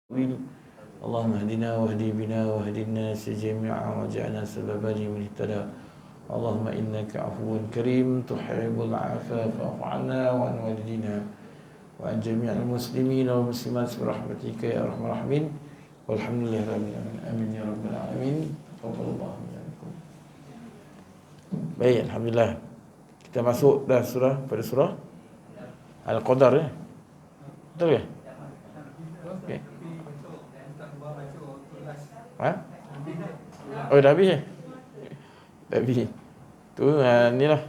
اللهم اهدنا واهدي بنا واهد الناس جميعا واجعلنا سببا لمن اهتدى. اللهم انك عفو كريم تحب العفو فاعف عنا وعن والدينا وعن جميع المسلمين والمسلمات برحمتك يا ارحم الراحمين والحمد لله رب العالمين. Amin ya rabbal alamin. Taqabbalallahu minkum. Baik, alhamdulillah. Kita masuk dah pada surah Al-Qadar ya. Betul ke? Okey. Ha? Oh, dah habis. Dah habis. Tu ni lah.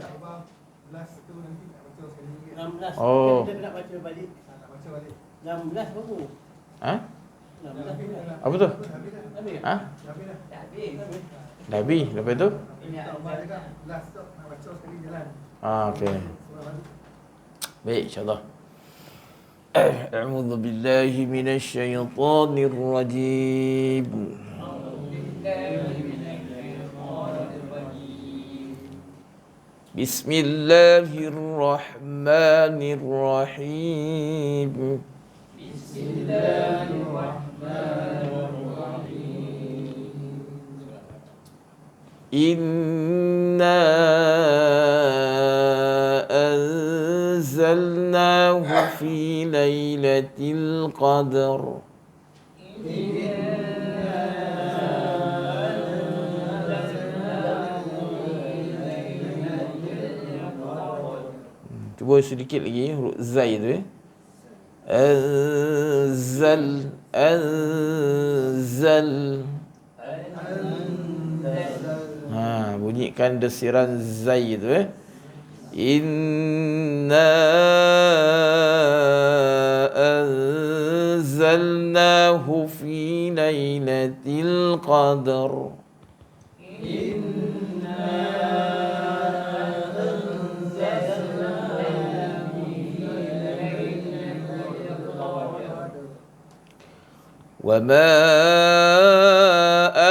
16. Oh. Kita nak baca balik. 16 baru. Ha? 16. Apa tu? Habis. Ha? Dah habis. Dah habis. Lepas tu? Okey. Baik, insya-Allah. A'udzu billahi minasyaitonir rajim. Bismillahirrahmanirrahim. Inna anzalnahu fi lailatul qadar. Cuba sedikit lagi huruf zai tu ya. Anzal. Bunyikan desiran zai tu ya. Inna anzalnahu fi lailatul qadar. وما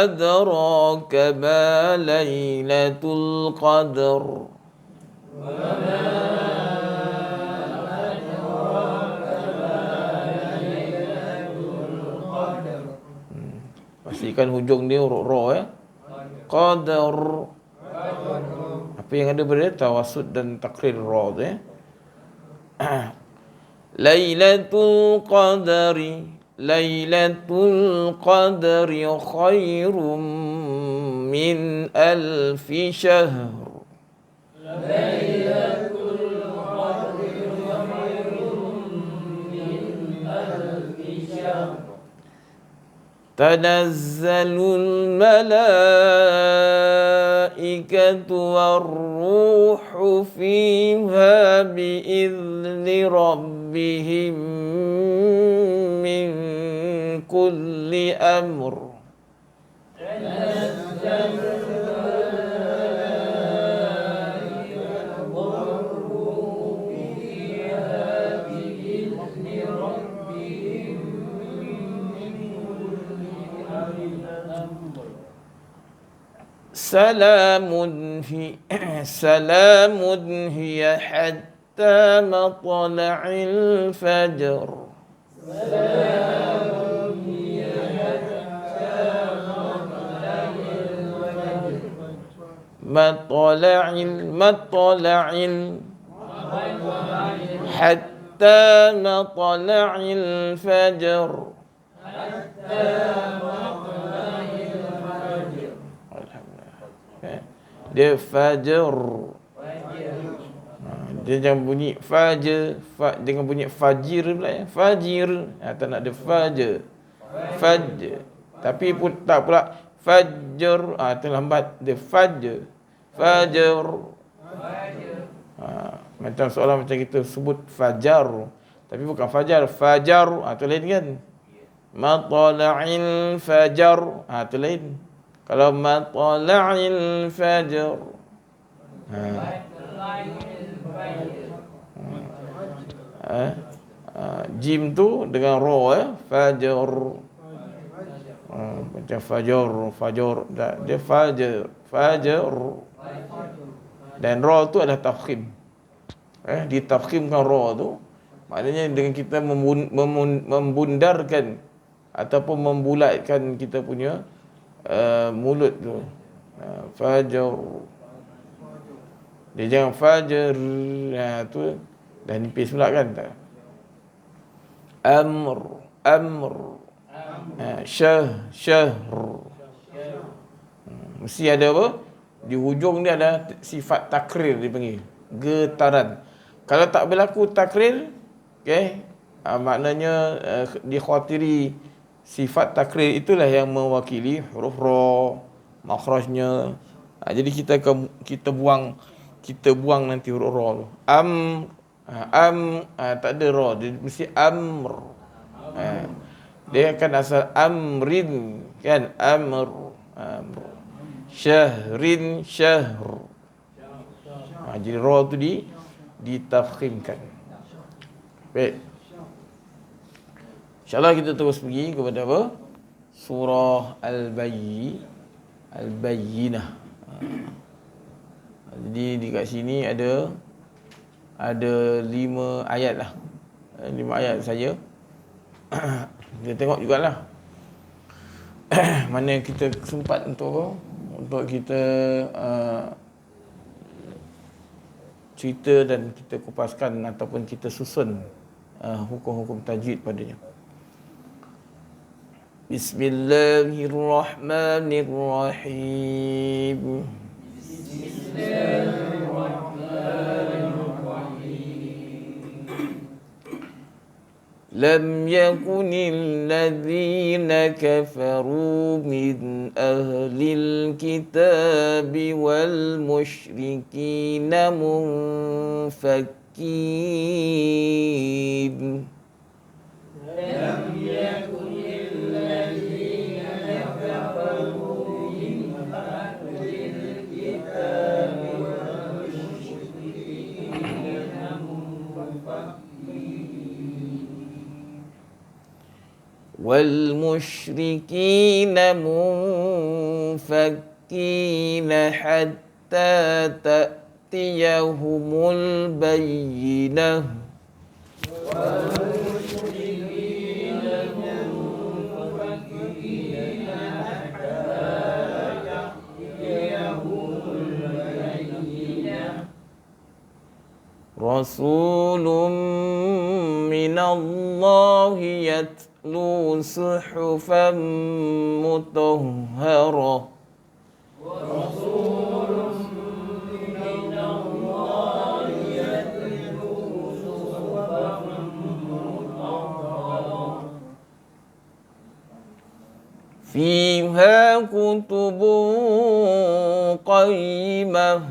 أدراك ما ليلة القدر. Pastikan hujung dia huruf ra ya. Qadar. Apa yang ada pada tawassut dan takrir ra tu ya. Lailatul Qadri. Lailatul Qadri khairum min alfi syahr. Lailatul Qadri khairum min alfi syahr. Tanazzalul malaikatu war-ruhu fiha bi'izni rabbihim min kulli amr. Salamun hiya hatta matla'il fajr. matla'il hatta matla'il fajr. Dia fajr. Dia jangan bunyi fajr, dengan bunyi fajir pula ya. Fajir. Tak nak dia fajr. Fajr. Tapi pun tak pula fajr. Terlambat dia fajr. Fajr. Macam soalan macam kita sebut fajar. Tapi bukan fajar, fajar. Tu lain kan. Matla'il fajar. Tu lain. Kalau matla'il fajar. Jim tu dengan ra ya. Fajar. Macam fajar. Dia fajar. Fajar. Dan ra tu adalah tafkhim. Ditafkhimkan ra tu. Maknanya dengan kita membundarkan ataupun membulatkan kita punya mulut tu. Fajar. Dia jangan fajar. Tu dah nipis pula kan tak? Amr. Syahr. Mesti ada apa? Di hujung dia ada sifat takrir dipanggil. Getaran. Kalau tak berlaku takrir, okey, maknanya dikhawatiri sifat takrir itulah yang mewakili huruf ra, makhrajnya. Jadi kita buang nanti huruf ra tu. Tak ada ra, dia mesti amr. Dia akan asal amrin kan, amr. Syahrin syahr. Jadi ra tu ditafkhimkan. Baik. InsyaAllah kita terus pergi kepada apa? Surah Al-Bayyinah. Jadi dekat sini ada 5 ayat lah. 5 ayat saja. Kita tengok jugalah. Mana yang kita sempat untuk kita cerita dan kita kupaskan ataupun kita susun hukum-hukum tajwid padanya. Bismillahirrahmanirrahim. Lam yakunil ladzina kafaru min ahlil kitabi wal musyrikina munfakkin. Lam yakunil ladzina kafaru min ahlil kitabi wal musyrikina munfakkin. والمشركين منفكين حتى تأتيهم البينة والمشركين منفكين حتى تأتيهم البينة رسول من الله يتلو صحفا مطهرة رسول من الله يتلو صحفا مطهرة فيها كتب قيمة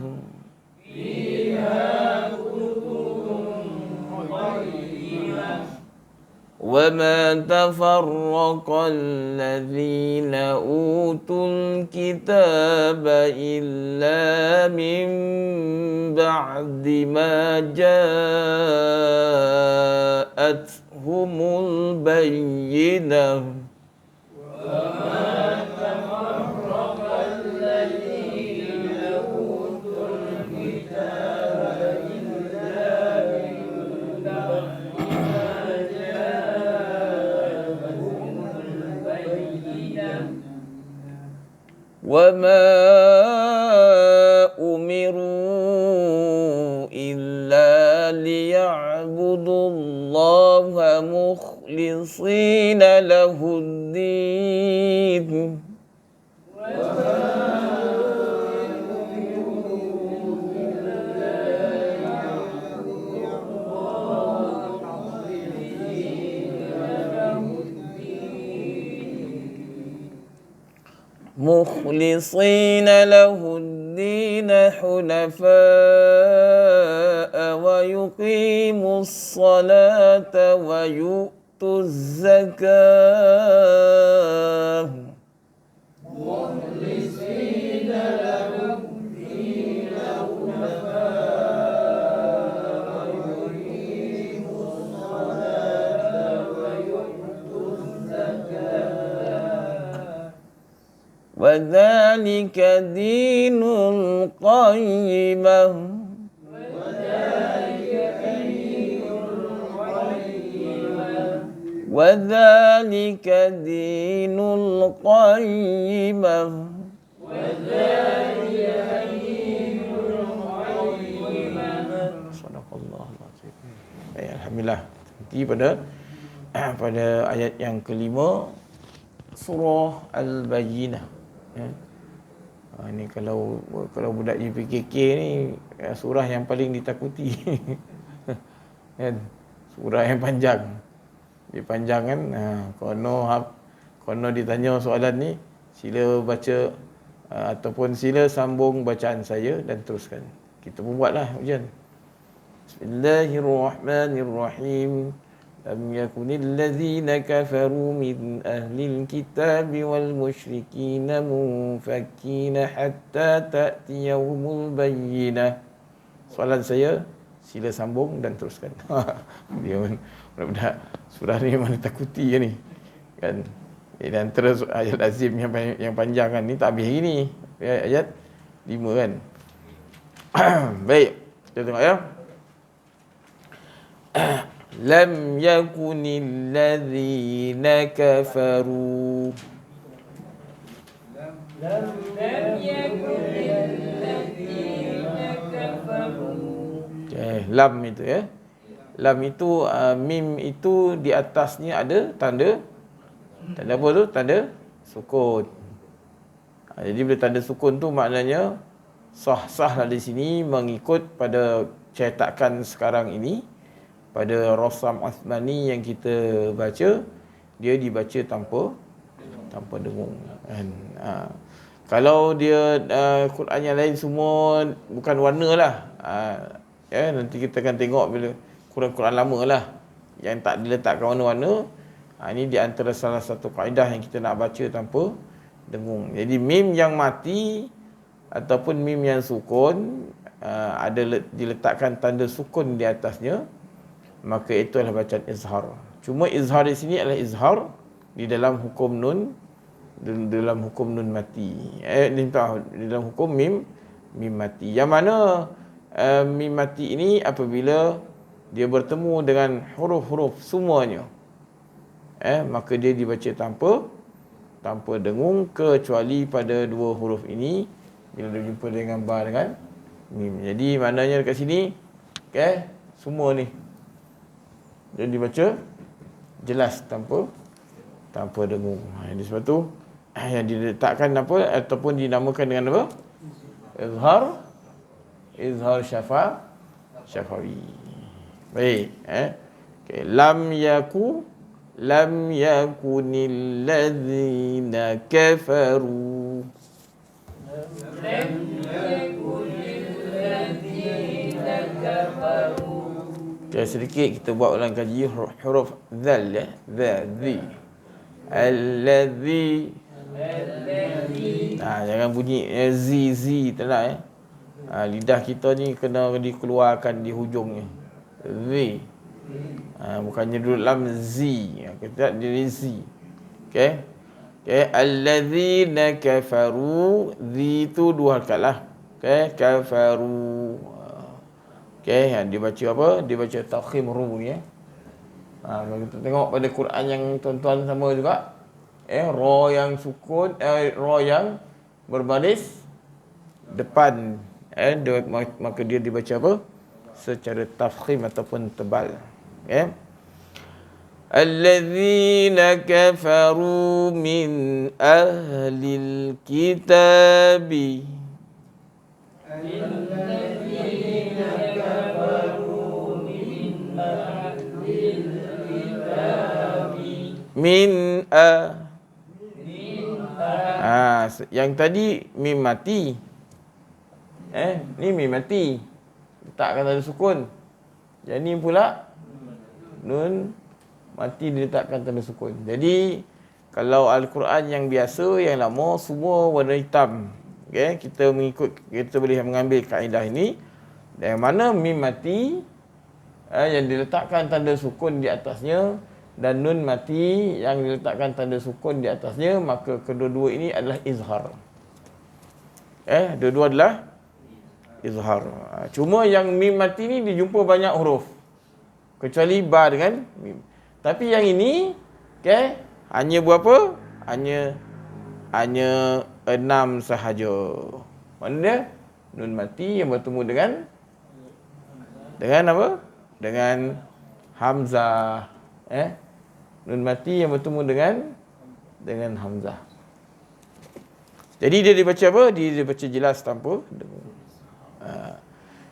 وما تفرق الذين أوتوا الكتاب إلا من بعد ما جاءتهم البينة وما تفرق الذين أوتوا الكتاب إلا من بعد وما أمروا إلا ليعبدوا الله مخلصين له الدين مخلصين له الدين حنفاء ويقيموا الصلاة ويؤتوا الزكاة مخلصين له الدين حنفاء ويقيموا الصلاة ويؤتوا الزكاة وذلك دين القيمة وذلك دين القيمة Sadaqallah. Baik, alhamdulillah. Nanti pada ayat yang kelima surah Al-Bayyinah. Ya. Ini kalau budak PKK ni surah yang paling ditakuti. Kan? Surah yang panjang. Dia panjang kan. Kono ditanya soalan ni, sila baca ataupun sila sambung bacaan saya dan teruskan. Kita pun buatlah ujian. Bismillahirrahmanirrahim. Lam yakunil ladzina kafaru min ahlil kitabi wal musyrikina munfakkina hatta ta'tiyahumul bayyinah. Soalan saya, sila sambung dan teruskan. Dia budak-budak surah ni memang ditakuti kan ni. Kan? Dan terus ayat azim yang panjang kan ni tak habis lagi ni. Ayat 5 kan. Baik, kita tengok ya. Lam yakunil ladzina kafaru lam itu ya. Lam itu mim itu di atasnya ada tanda apa tu? Tanda sukun. Jadi bila tanda sukun tu maknanya sah-sah di sini mengikut pada cetakan sekarang ini. Pada Rasam Uthmani yang kita baca, dia dibaca tanpa dengung. Kan? Kalau dia Quran yang lain semua bukan warna lah. Ya, nanti kita akan tengok bila Quran lama lah yang tak diletakkan warna-warna. Ini di antara salah satu kaedah yang kita nak baca tanpa dengung. Jadi mim yang mati ataupun mim yang sukun ada diletakkan tanda sukun di atasnya, maka itu adalah bacaan izhar. Cuma izhar di sini adalah izhar di dalam hukum nun, dalam hukum nun mati. Di dalam hukum mim mati. Yang mana mim mati ini apabila dia bertemu dengan huruf-huruf semuanya, maka dia dibaca tanpa dengung kecuali pada dua huruf ini bila dia jumpa dengan ba dengan mim. Jadi maknanya dekat sini semua ni dia dibaca jelas tanpa dengung. Jadi sebab tu yang diletakkan apa ataupun dinamakan dengan apa? Izhar syafawi. Baik, lam yakunil ladzina kafaru. Sedikit kita buat ulang kaji huruf zal ya. Zi. Alladzi. Jangan bunyi zi tak nak ya. Lidah kita ni kena dikeluarkan di hujungnya. Zi. Bukannya duduk lam zi. Kita jadi zi. Okey. Alladzina kafaru. Zi tu dua harakat lah. Okey, kafaru. Okey, yang dibaca apa? Dibaca tafkhim ru ni kalau kita tengok pada Quran yang tuan-tuan sama juga, ra yang sukun, ra yang berbaris depan, maka dia dibaca apa? Secara tafkhim ataupun tebal. Okey. Alladzina kafaru min ahlil kitabi. Yang tadi mim mati. Ni mim mati. Letakkan tanda sukun. Yang ni pula nun mati diletakkan tanda sukun. Jadi kalau Al-Quran yang biasa, yang lama semua warna hitam. Okey, kita boleh mengambil kaedah ini. Yang mana mim mati yang diletakkan tanda sukun di atasnya dan nun mati yang diletakkan tanda sukun di atasnya, maka kedua-dua ini adalah izhar. Dua-dua adalah izhar. Cuma yang mim mati ni dijumpa banyak huruf kecuali ba dengan mim. Tapi yang ini Okey? Hanya berapa? Hanya 6 sahaja. Mana dia? Nun mati yang bertemu dengan apa? Dengan hamzah. Nun mati yang bertemu dengan hamzah. Jadi dia dibaca apa? Dia dibaca jelas tanpa dengung.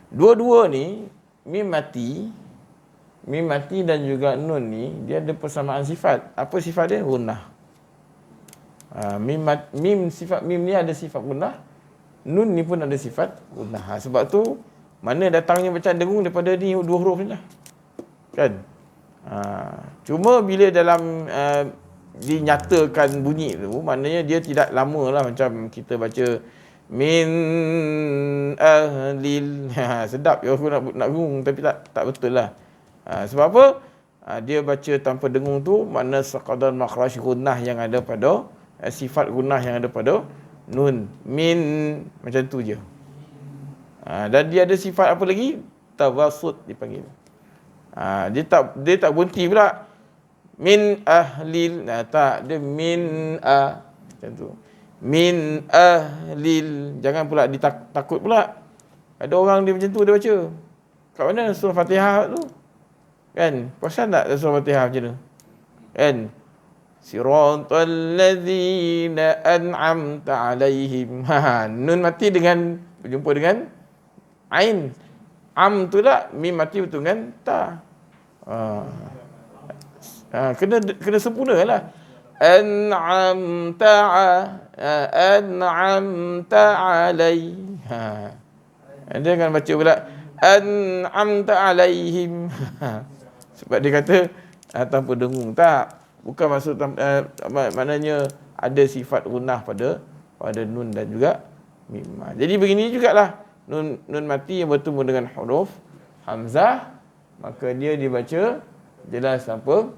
Dua-dua ni mim mati dan juga nun ni dia ada persamaan sifat. Apa sifat dia? Gunnah. Sifat mim ni ada sifat gunnah. Nun ni pun ada sifat gunnah. Sebab tu mana datangnya bacaan dengung daripada ni dua huruf ni lah. Kan? Cuma bila dalam dinyatakan bunyi tu, maknanya dia tidak lama lah macam kita baca min ahlil. Sedap ya aku nak dengung tapi tak betul lah. Sebab apa? Dia baca tanpa dengung tu makna saqadan makhraj gunnah yang ada pada sifat gunnah yang ada pada nun. Min macam tu je. Dan dia ada sifat apa lagi? Tawassut dipanggil. Dia tak berhenti pula. Min ahlil. Tak, dia min macam tu. Min ahlil. Jangan pula ditakut pula. Ada orang dia macam tu dia baca. Kat mana surah Fatihah tu? Kan? Perasan tak surah Fatihah macam tu? Kan? Siratal ladzina an'amta alaihim. Nun mati dengan berjumpa dengan ain. Am tu lah mim mati betul kan? Ta. Kena sempurna lah. An'amta alai. Dia akan baca pula an'amta alaihim. Sebab dia kata tanpa dengung. Tak. Bukan maksud maknanya ada sifat gunnah pada nun dan juga mim. Jadi begini jugalah nun mati yang bertemu dengan huruf hamzah, maka dia dibaca jelas tanpa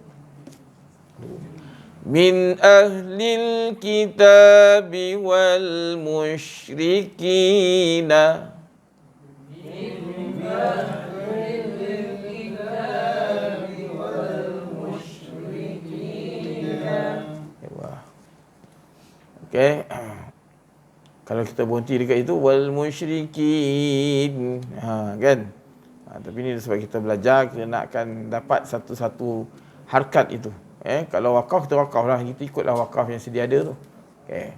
min ahlil kitabi wal musyrikina. Okey. Kalau kita berhenti dekat itu wal musyrikin. Kan? Tapi ni sebab kita belajar, kita nakkan dapat satu-satu harkat itu. Kalau wakaf kita wakaf lah, kita ikutlah wakaf yang sedia ada tu. Okey.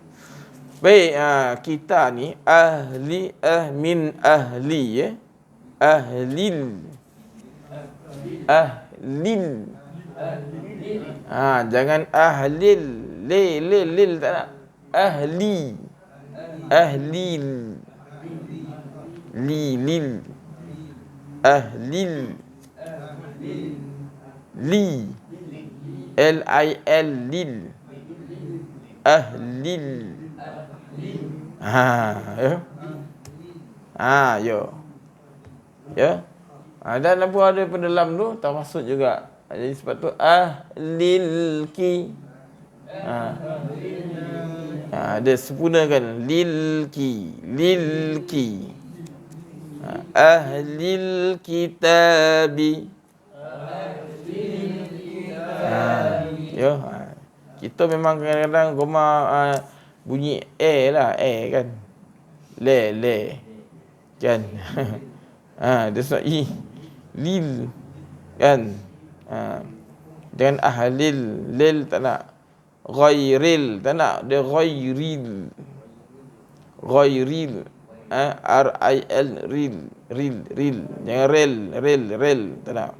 Baik, kita ni ahli min ahli ahlil. Jangan ahlil. Lil tak nak. Ahlil. Lil. Ahlil. Li. L-I-L. Lil. Ahlil. Ya. Dan apa ada pendalam tu tawassut juga. Jadi sebab tu ahlil ki. Dia sempurnakan lil ki. Ahlil kitabi. Ya. Kita memang kadang-kadang goma bunyi lah, kan. Le. Kan. Dia sebab lil. Kan. Dengan ahlil, lil tak nak. Ghairil tak nak, dia ghairil. R-I-L ril. Jangan rel tak nak.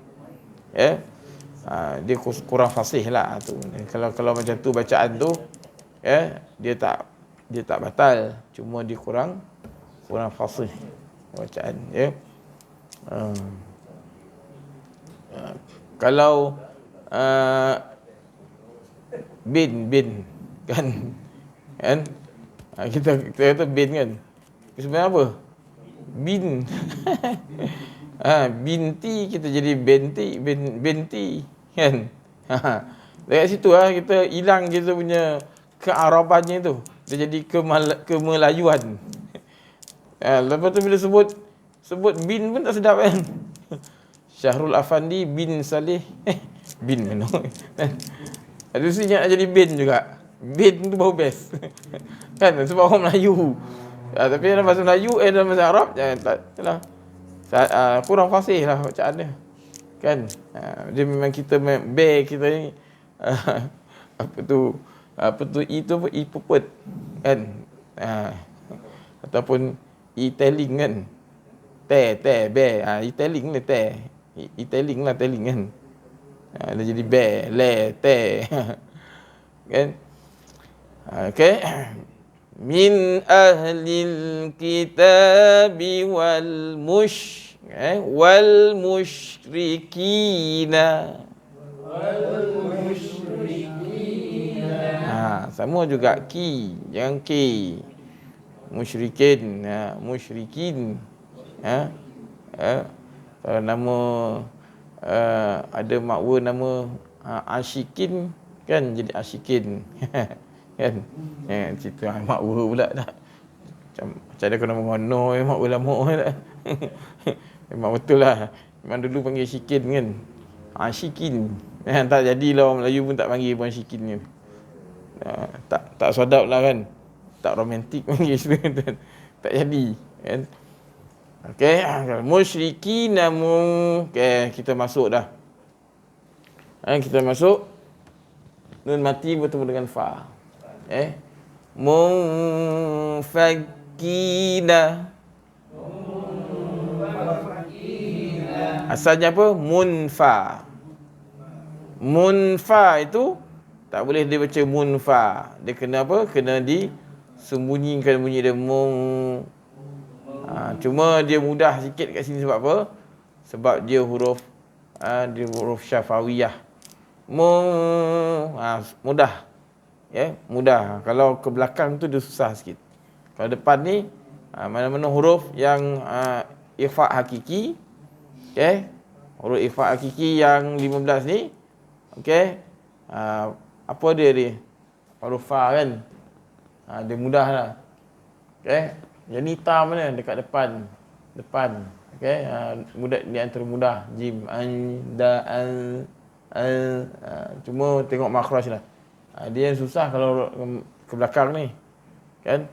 Dia kurang fasih lah tu. Kalau macam tu bacaan tu, dia tak batal, cuma dia kurang fasih bacaan. Kalau bin kan kita kata bin kan, sebenarnya apa bin. Binti kita jadi benti kan. Dekat situ kita hilang kita punya kearabannya tu, dia jadi kemelayuan. Lepas tu bila sebut bin pun tak sedap kan. Syahrul Afandi bin Saleh bin Ada mesti nak jadi bin juga. Bin tu baru best. Kan sebab orang Melayu. Tapi dalam bahasa Melayu dalam bahasa Arab jangan taklah. Kurang fasih lah bacaan dia. Kan? Dia memang kita bear kita ni apa tu itu apa ipuput kan. Ataupun e-telling kan. Bear. E-telling lah e-telling lah telling kan. Dia jadi bear, kan? Okey. Min ahlil kitabi wal musyrikina. Sama juga ki, jangan ki. Musyrikin, musyrikin. Kalau nama ada makwa nama Asyikin kan jadi Asyikin. Kan? Cerita makwa pula tak. Macam ada nama mana makwa lama tak. Memang betul lah. Memang dulu panggil Syikin kan. Asyikin. Tak jadilah orang Melayu pun tak panggil pun Asyikin kan. Tak sedap lah kan. Tak romantik panggil kan. Tak jadi kan. Okey, musyrikin okey, kita masuk dah. Kita masuk. Nun mati bertemu dengan fa. Munfakina. Asalnya apa? Munfa. Munfa itu tak boleh dia baca munfa. Dia kena apa? Kena disembunyikan bunyi dia cuma dia mudah sikit kat sini sebab apa? Sebab dia huruf syafawiyah. Mudah. Mudah. Kalau ke belakang tu dia susah sikit. Kalau depan ni mana-mana huruf yang ikhfa hakiki. Okey. Huruf ikhfa hakiki yang 15 ni. Okey. Apa dia? Huruf fa kan. Dia mudah lah. Okey. Yang ni ta mana? Dekat depan. Okey. Mudah di antara mudah. Jim, da, cuma tengok makhraj lah. Dia yang susah kalau ke belakang ni. Kan?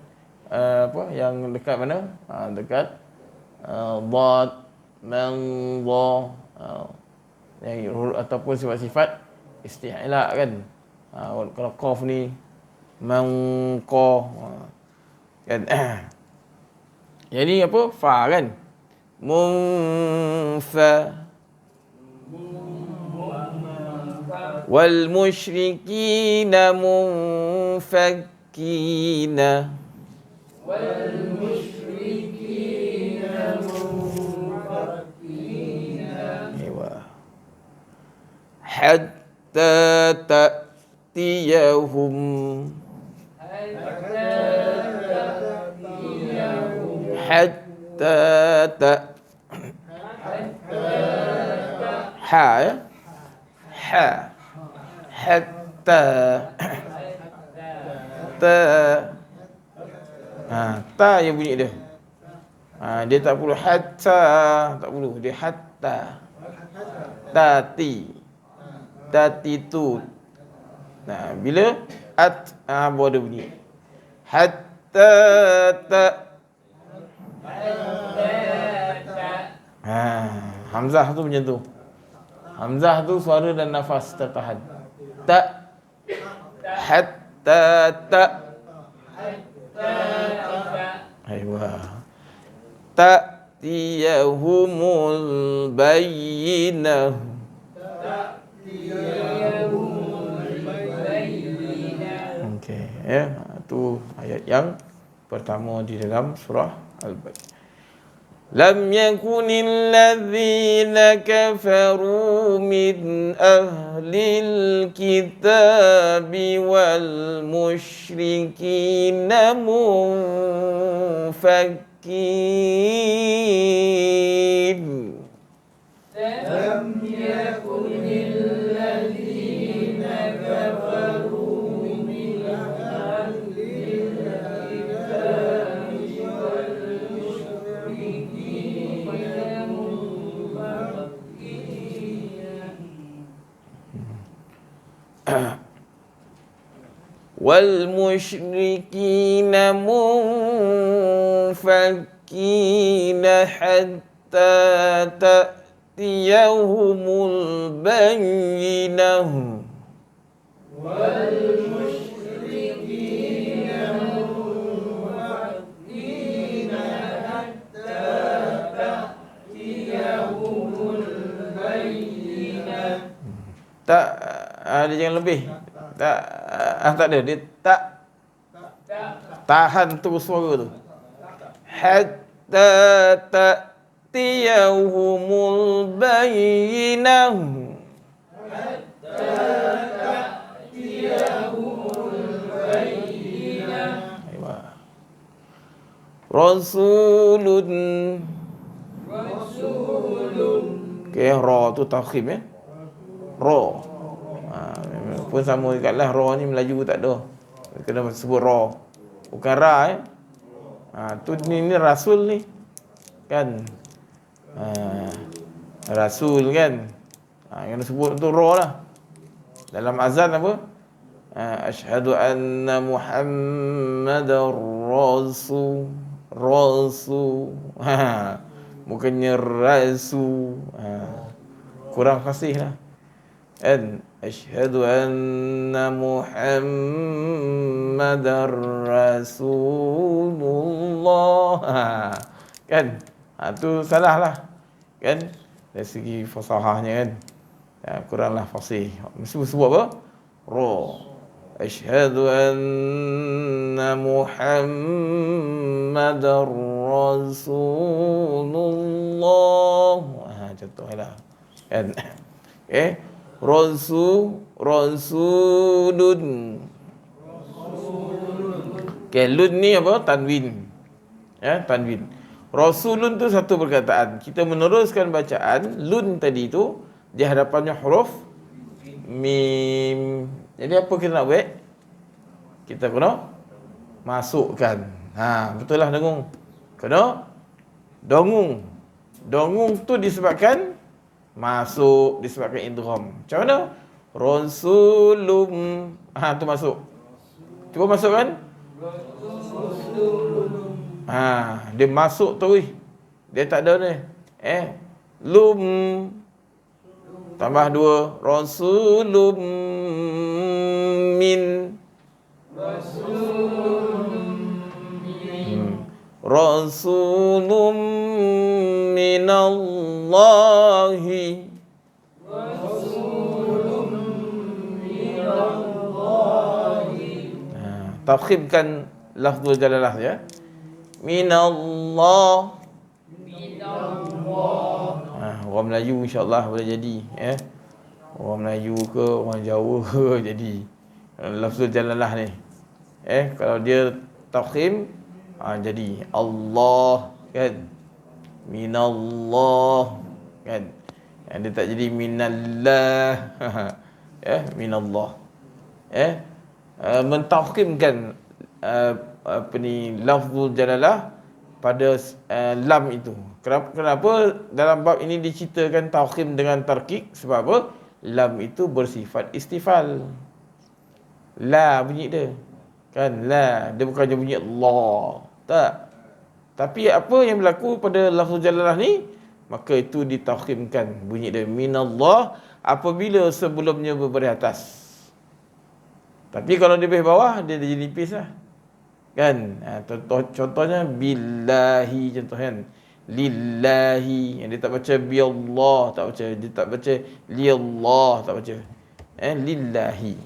Apa yang dekat mana? Dekat dad, man, dha. Yang ataupun sifat-sifat isti'la kan. Kalau qaf ni man, qa. Kan? Jadi apa? Fa kan? Munfa. Wal musyrikina munfakina. Hatta ta'tiyahum. Hatta ta yang bunyi dia. Dia tak perlu hatta, tak perlu. Dia hatta. Tati tu. Bila baru ada bunyi. Hatta ta. Hamzah tu macam tu. Hamzah tu suara dan nafas tertahan. Ta. Hatta ta. Aywa. Ta'tiyahumul bayyinah. Okey, tu ayat yang pertama di dalam surah Al-Baqarah. Lam yakunil ladzina kafaru min ahlil kitabi wal musyrikina munfakin. Lam yakunil ladzina kafaru min ahlil kitabi wal musyrikina munfakin. والمشركين منفكين حتى تأتيهم البينة والمشركين منفكين حتى تأتيهم البينة. Tak, dia jangan lebih. Tak, tak ada. Dia tak. Tahan terus suara tu. Hatta ta'tiyahumul bayyinah. Hatta ta'tiyahumul bayyinah. Rasulun. Rasulun. Okay, ra tu takhim ya. Ra. Pun sama dekat lah, ra ni Melayu tak ada. Kena sebut ra. Bukan ra ya. Tu ni rasul ni. Kan? Rasul kan. Kena sebut tu ra lah. Dalam azan apa? Asyhadu anna Muhammadar Rasul. Bukannya rasul. Kurang fasih lah. Kan? Asyhadu anna Muhammadar Rasulullah. Kan? Tu salah lah. Kan? Dari segi fasahahnya kan. Kuranglah fasih. Mesti sebut apa? Ra. Asyhadu anna Muhammadar Rasulullah. Contohlah. Kan? Okay? Rasulun. Okay, lun ni apa? Tanwin. Ya, tanwin. Rasulun tu satu perkataan. Kita meneruskan bacaan lun tadi tu di hadapannya huruf mim. Jadi apa kita nak buat? Kita kena masukkan. Betul lah dengung. Kena dongung. Dongung tu disebabkan masuk, disebabkan idgham. Macam mana? Rasulum. Tu masuk. Cuba masukkan. Dia masuk tu. Dia tak ada ni. Lum. Tambah dua. Rasulum min. Rasulum minallahi. Tafkhimkan lafzul jalalah ya. Minallah. Orang Melayu insya-Allah boleh jadi ya. Orang Melayu ke orang Jawa ke jadi lafzul jalalah ni. Kalau dia tafkhim jadi Allah kan. Minallah kan. Dia tak jadi minallah. Minallah. Mentafkhimkan lafzul jalalah pada lam itu. Kenapa dalam bab ini diceritakan tafkhim dengan tarkik? Sebab apa? Lam itu bersifat istifal. La bunyi dia. Kan la, dia bukannya bunyi Allah. Tak. Tapi apa yang berlaku pada lafzul jalalah ni? Maka itu ditafkhimkan bunyi dia minallah apabila sebelumnya berbaris atas. Tapi kalau dia baris bawah, dia jadi nipis lah. Kan? Contohnya billahi, contoh kan. Lillahi. Yang dia tak baca biallah, tak baca. Dia tak baca liallah, tak baca. Lillahi.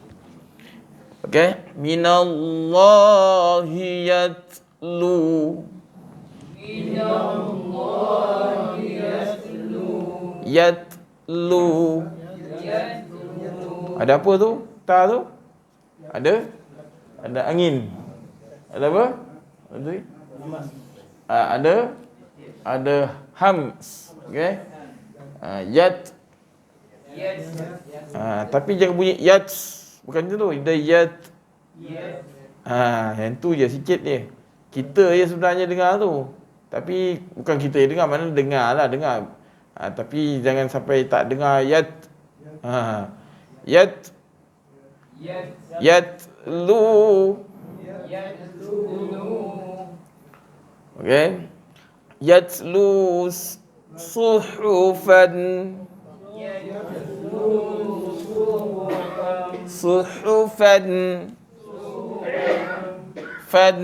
Okay. Minallahi yatlu. Minallahi yatlu. Yatlu. Ada apa tu? Ta tu? Ada angin. Ada apa? Ada hams. Okey. Yat. Tapi jangan bunyi yat. Bukan macam tu. Dia yat. Yang tu je sikit dia. Kita je sebenarnya dengar tu. Tapi bukan kita yang dengar, mana dengar lah, dengar. Tapi jangan sampai tak dengar yat. Yat. Yat Yatlu. Yatlu. Okey. Yatlu suhufan. Suhufan. Fan.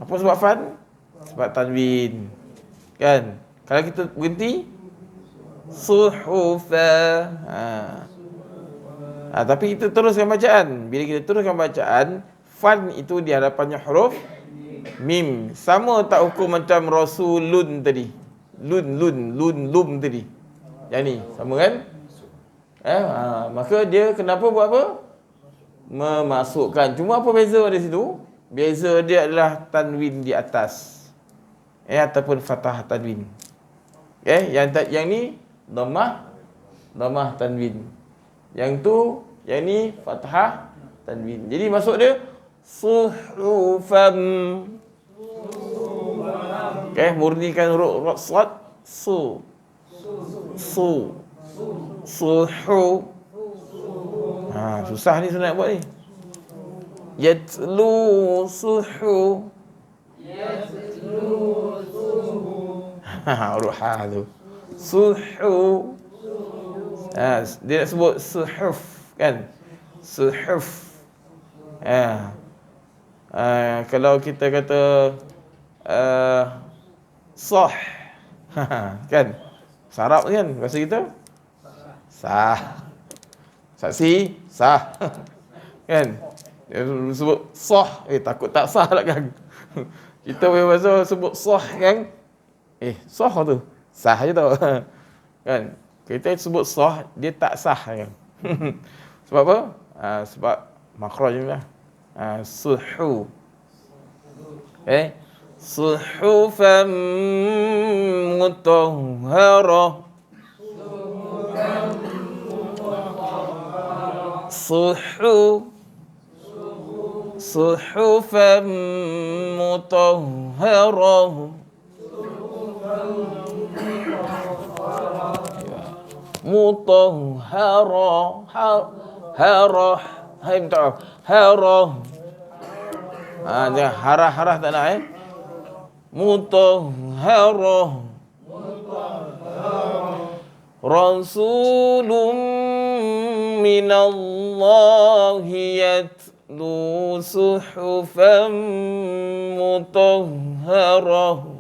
Apa sebab fan? Sebab tanwin. Kan? Kalau kita berhenti suhufa. Tapi kita teruskan bacaan. Bila kita teruskan bacaan, fan itu di hadapannya huruf mim. Sama tak hukum macam rasulun tadi? Lum tadi. Yang ni, sama kan? Maka dia kenapa buat apa? Memasukkan. Cuma apa beza di situ? Beza dia adalah tanwin di atas. Ataupun fathah tanwin. Yang ni dhammah tanwin. Yang tu, yang ni fathah tanwin. Jadi maksud dia suhufam. Murnikan huruf sad. Suhu. Susah ni saya nak buat ni. Yatlu suhu. Huruf ha tu. Suhu. Dia nak sebut suhuf kan? Suhuf. Kalau kita kata sah. Kan? Sarap kan bahasa kita? Sah. Saksi, sah. Kan? Dia sebut sah. Takut tak sah lah kan? Kita punya bahasa sebut sah kan? Sah tu. Sah je tau. Kan? Kita sebut sah, dia tak sah kan? Sebab apa? Sebab makhraj ni lah. Suhu. Suhufan mutahharah. Suhufan mutahharah. Mutahharah. Harah. Hai minta harah. Jangan harah tak nak Mutahharah. Rasulun minallahi yatlu suhufan mutahharah.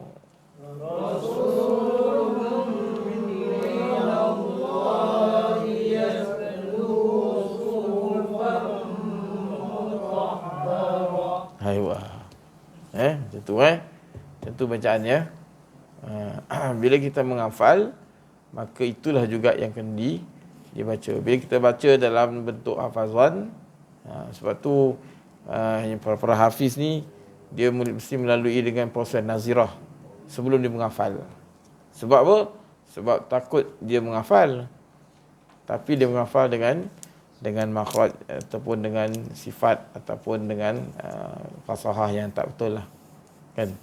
Macam tu Macam tu bacaannya. Bila kita menghafal, maka itulah juga yang kena dibaca. Bila kita baca dalam bentuk hafazan, sebab tu para hafiz ni dia mesti melalui dengan proses nazirah sebelum dia menghafal. Sebab apa? Sebab takut dia menghafal, tapi dia menghafal dengan makhraj ataupun dengan sifat ataupun dengan fasahah yang tak betul lah. Kan?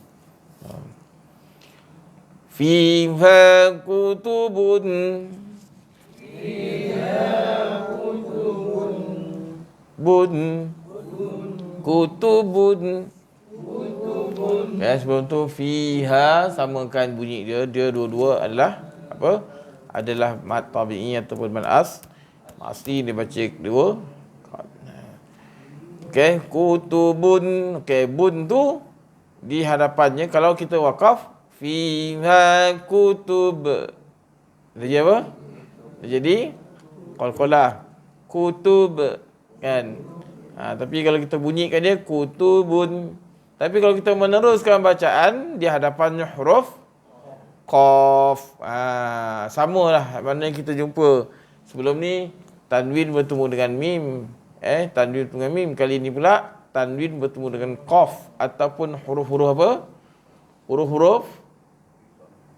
Fiha kutubun. Kutubun. Sebelum tu fiha, samakan bunyi dia dua-dua adalah apa? Adalah mad tabi'i ataupun mad asli, dia baca dua. Kutubun. Bun tu di hadapannya, kalau kita wakaf fiha kutub, dia jadi apa? Dia jadi qalqalah, kutub kan. Tapi kalau kita bunyikan dia kutubun. Tapi kalau kita meneruskan bacaan di hadapannya huruf qaf, samalah mana yang kita jumpa sebelum ni. Tanwin bertemu dengan mim. Tanwin bertemu dengan mim. Kali ni pula tanwin bertemu dengan qaf ataupun huruf-huruf apa? Huruf-huruf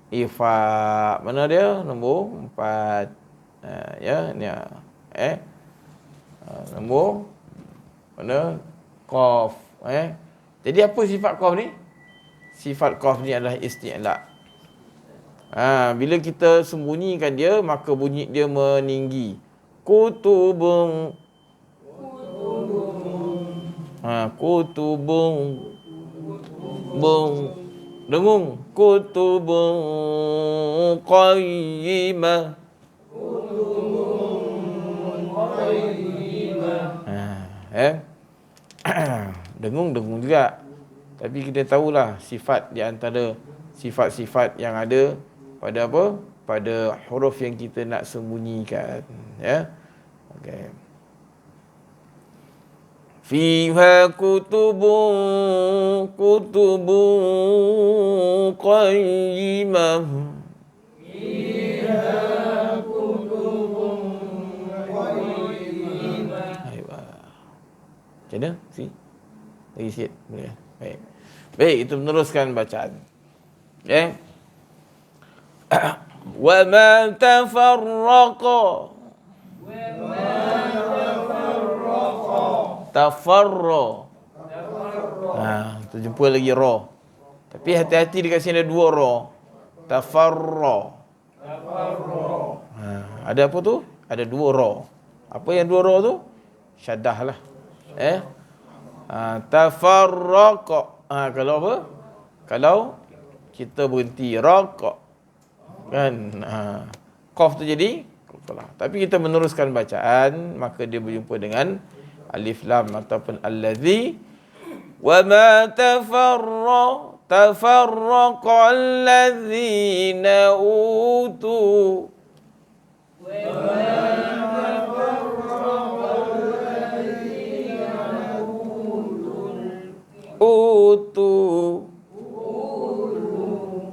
ifa. Mana dia? Nombor 4. Ni. Nombor mana? Qaf. Jadi apa sifat qaf ni? Sifat qaf ni adalah isti'la. Bila kita sembunyikan dia, maka bunyi dia meninggi. Kutubun. Kutubun dengung. Kutubun qayyimah. Dengung juga. Tapi kita tahulah sifat di antara sifat-sifat yang ada pada apa? Pada huruf yang kita nak sembunyikan, ya. Okey. Fiha kutubun qayyimah. Fiha kutubun qayyimah. Macam mana? Lagi sikit. Boleh. Baik. Baik, kita meneruskan bacaan. Ya. Wa ma tafarraqa. Tafarra. Terjumpa lagi ra. Tapi hati-hati dekat sini ada dua ra. Tafarra. Ada apa tu? Ada dua ra. Apa yang dua ra tu? Syaddah lah. Tafarraqa. Kalau apa? Kalau kita berhenti raqa. Kan? Qaf tu jadi tapi kita meneruskan bacaan, maka dia berjumpa dengan alif lam ataupun allazi. Wa ma tafarraqa allazina utu.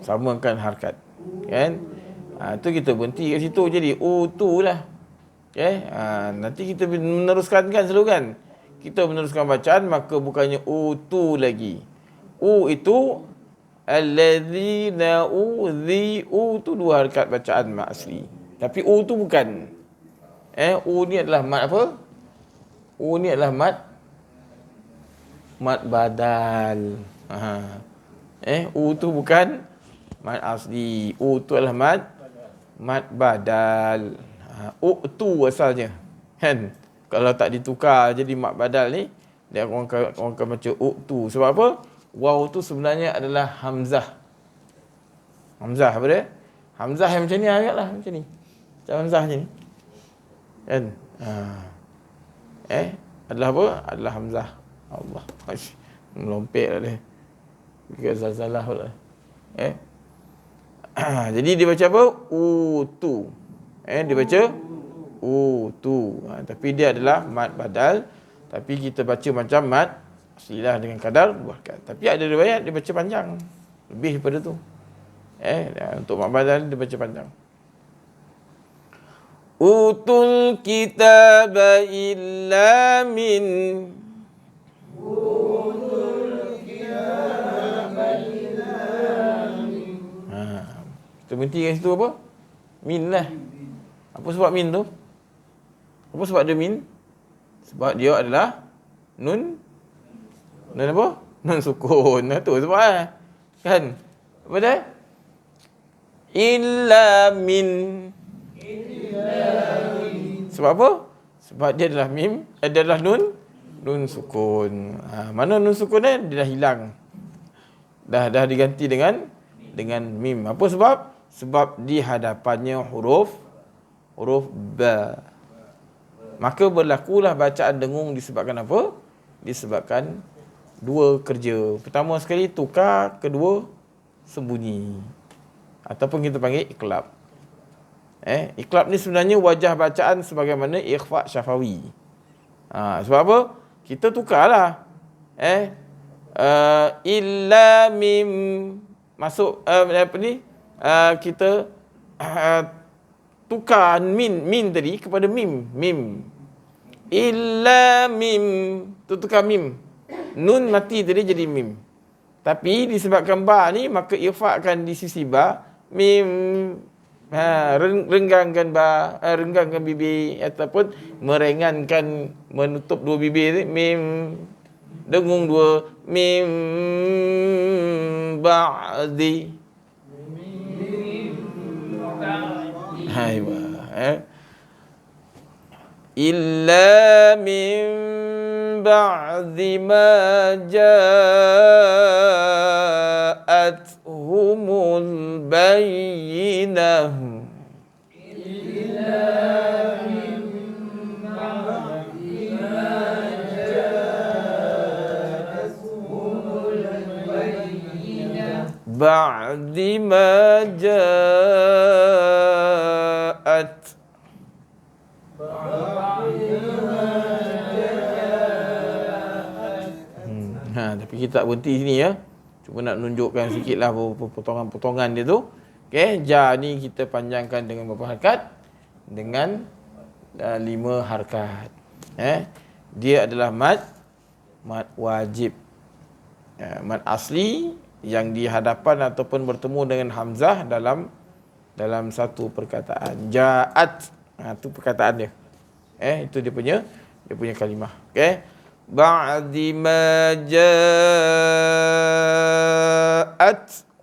Samakan harkat, kan? Tu kita berhenti kat situ, jadi utu lah. Nanti kita meneruskan kan selalu kan. Kita meneruskan bacaan, maka bukannya utu lagi. Itu allazina tu dua harkat bacaan mat asli. Tapi tu bukan. Ni adalah mat apa? Ni adalah mat badal. Tu bukan mat asli. Tu adalah mat badal. Tu asalnya. Kan? Kalau tak ditukar jadi mat badal ni, dia orang akan baca tu. Sebab apa? Waw tu sebenarnya adalah hamzah. Hamzah apa dia? Hamzah yang macam ni agaklah, macam ni. Macam hamzah macam ni. Kan? Adalah apa? Adalah hamzah. Allah. Melompet lah dia. Fikir salah pula. Jadi dia baca apa? Tu. Dia baca tu. Tapi dia adalah mat badal. Tapi kita baca macam mat aslilah dengan kadar dua harkat. Tapi ada riwayat dia baca panjang. Lebih daripada tu. Untuk mat badal dia baca panjang. Utul kitaba illa min. Kita berhenti kat situ apa? Min lah. Apa sebab min tu? Apa sebab dia min? Sebab dia adalah nun apa? Nun sukun. Tu sebab kan? Apa dia? Illa min. Sebab apa? Sebab dia adalah mim. Dia adalah nun sukun. Mana nun sukun dia dah hilang. Dah diganti dengan mim. Apa sebab? Sebab di hadapannya huruf ba. Maka berlakulah bacaan dengung disebabkan apa? Disebabkan dua kerja. Pertama sekali tukar, kedua sembunyi. Ataupun kita panggil iqlab. Iqlab ni sebenarnya wajah bacaan sebagaimana ikhfa syafawi. Sebab apa? Kita tukarlah. Illa mim masuk apa ni? Kita tukar min tadi kepada mim. Illa mim, tu tukar mim. Nun mati tadi jadi mim. Tapi disebabkan ba ni, maka irfa'kan di sisi ba, mim, renggangkan ba, renggangkan bibir ataupun meringankan, menutup dua bibir ni, mim, dengung dua, mim ba'di. illa min ba'di ma ja'atuhumul bayyinah. بعد ما جاءت tapi kita tak berhenti sini ya. Cuma nak tunjukkan sikitlah potongan-potongan dia tu. Okey, ja ni kita panjangkan dengan berapa harakat? Dengan 5 harakat. Dia adalah mad wajib. Mad asli yang di hadapan ataupun bertemu dengan hamzah dalam satu perkataan. Ja'at, itu perkataan dia. Itu dia punya kalimah. Okey. Ba'di ma ja'at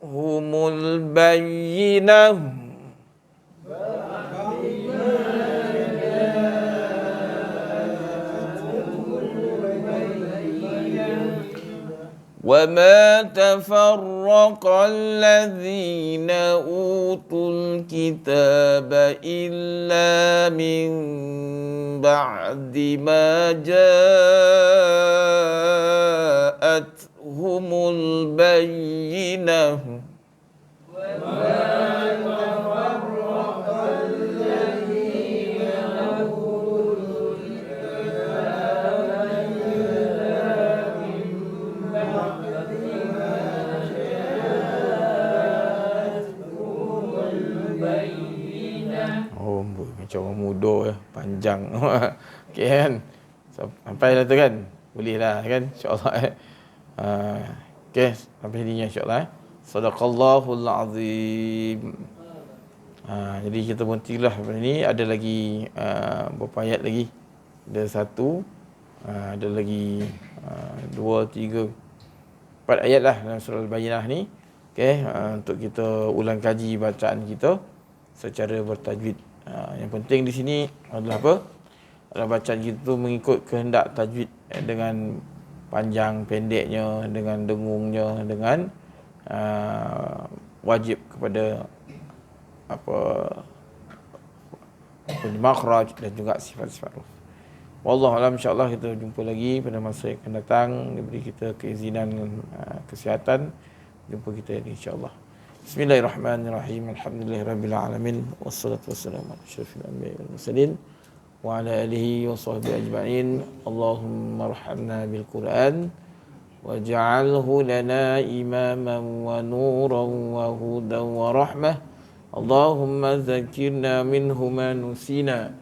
humul bayyinah. وَمَا تَفَرَّقَ الَّذِينَ أُوتُوا الْكِتَابَ إِلَّا مِنْ بَعْدِ مَا جَاءَتْهُمُ الْبَيِّنَةُ. Macam orang muda panjang. Okey kan? Sampai dah tu kan? Boleh lah kan? InsyaAllah okey, sampai sini insyaAllah. Sadaqallahul azim. Jadi kita berhentilah pada ni. Ada lagi berapa ayat lagi? Ada 1, ada lagi 2, 3, 4 ayat lah dalam surah Al-Bayyinah ni. Okey, untuk kita ulang kaji bacaan kita secara bertajwid. Yang penting di sini adalah apa? Adalah bacaan kita tu mengikut kehendak tajwid, dengan panjang pendeknya, dengan dengungnya, dengan wajib kepada makhraj dan juga sifat-sifat huruf. Wallahu a'lam. Insya-Allah kita jumpa lagi pada masa yang akan datang, diberi kita keizinan kesihatan. Jumpa kita insya-Allah. Bismillahirrahmanirrahim. Alhamdulillahirabbil alamin. Wassalatu wassalamu ala asyrafil anbiya'i wal mursalin wa ala alihi wa sahbihi ajma'in. Allahumma arhamna bil Qur'an waj'alhu lana imaman wa nuran wa hudan wa rahmah. Allahumma zakkirna minhu ma nusina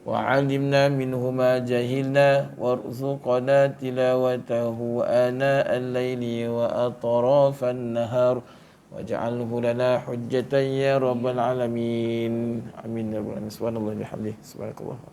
wa 'allimna minhu ma jahilna warzuqna tilawatahu ana al-laili wa atrafan nahar waj'alhu lana hujjatan ya rabbal alamin. Amin ya rabbal alamin. Subhanallah bihamdihi. Subhanakallah.